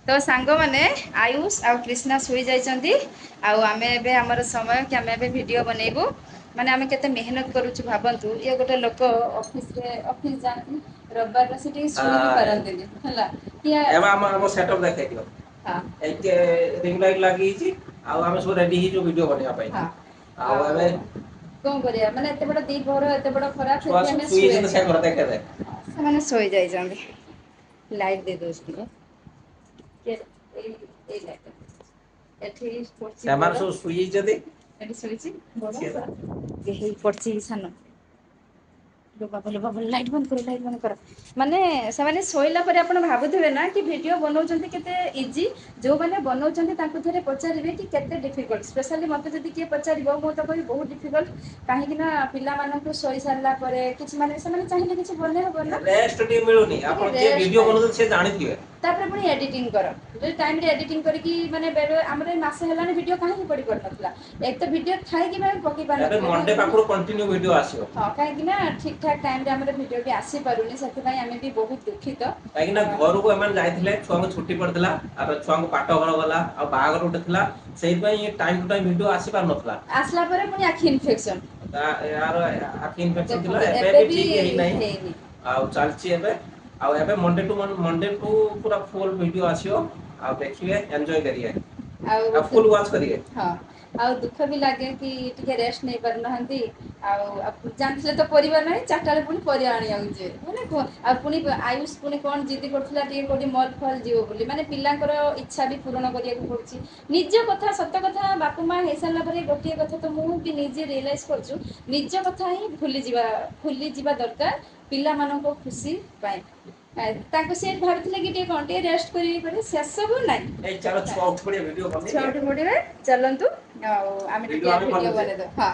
तो सांग मैंने आयुष आ कृष्णा शुई जाइछंती आमे एबे हमर समय कि आमे एबे वीडियो बनेबू माने आमे केते मेहनत करूछु भाबंतु ये गोटे लोक ऑफिस जाती रविवार से शुई भी पारंतिनी हला कि एबा हम सेटअप देखे दियो हां एक रिंग लाइट लगी छी आ हम सब रेडी ही जो वीडियो बनेबा पाई हां आ एबे कौन करिया माने एते बड़ दी भोर एते बड़ खराब छुआ से सब हमें सुई शुए जते से घर देखे दे से माने सोई जाई जांदी लाइट दे दोस्ती के ए लाइट एठी पड़ची सेमान बड़ सब सुई जदी एठी सोईची बड़ सिए हेई पड़ची सान बाबा लाइट बंद कर माने से शोला आप भावुवे ना कि वीडियो बनाऊँ केते इजी जो मैंने बनाऊँ थे पचारे कि केते डिफिकल्ट स्पेशली मत जब किए पचार मुझे कह बहुत डिफिकल्ट कहीं पिला शोई सारा कि माने चाहिए कि बने हम ना रेस्ट टी मिलुनी ଟିକେ आपण जे रेस्ट वीडियो टाइम बनउ से जानि थिबे तापर पुणी एडिटिंग कर टाइम एडिटिंग करके माने बेले मसे है वीडियो कहीं पड़ पारना एक तो वीडियो थाई कि पकई पार एबे मंडे ना पाखरो कंटिन्यू वीडियो आसीबो हाँ कहीं ठीक ठाक टाइम भिडियो भी आसी पारुनी से आम भी बहुत दुखित कहीं घर को एम जाइए छुआ को छुट्टी पड़ता छुआ को पाठ घर गला आ बाहर गोटे था से टाइम टू टाइम भिड आसी पार ना आसला पुणी आखि इनफेक्शन यार आखि इनफेक्शन देखो थिला एबे एबे भी ठीक है नहीं ହେଇନି आ चलची एबे आ एबे मंडे टू पूरा फुल वीडियो आसीओ आ देखिए एंजॉय करिए आ फुल वॉच करिए हाँ आउ दुख भी लगे कि टिके रेस्ट नहीं पार ना जानते तो परिवार ना चार्टा पुणी पर आने मैंने पुणी आयुष पुणी कौन जिद करूला कौटी मल फल जीव बोली माने पिलांकर इच्छा भी पूरण करिया पड़ुछि निज कथा सत कथा बापा माँ हो सारा पर गोटे कथा तो मुझे निजे रियलाइज करूँ निज कथा ही भूली जा दरकार पिला मानक खुशी पाए सी भाई कि कौन रेस्ट करेंगे से सब ना ए चलो छुआ उठ पड़े वीडियो बन छुआ उठी पड़े चलतु आम वीडियो आमी भिडियो बनउछे बनईद हाँ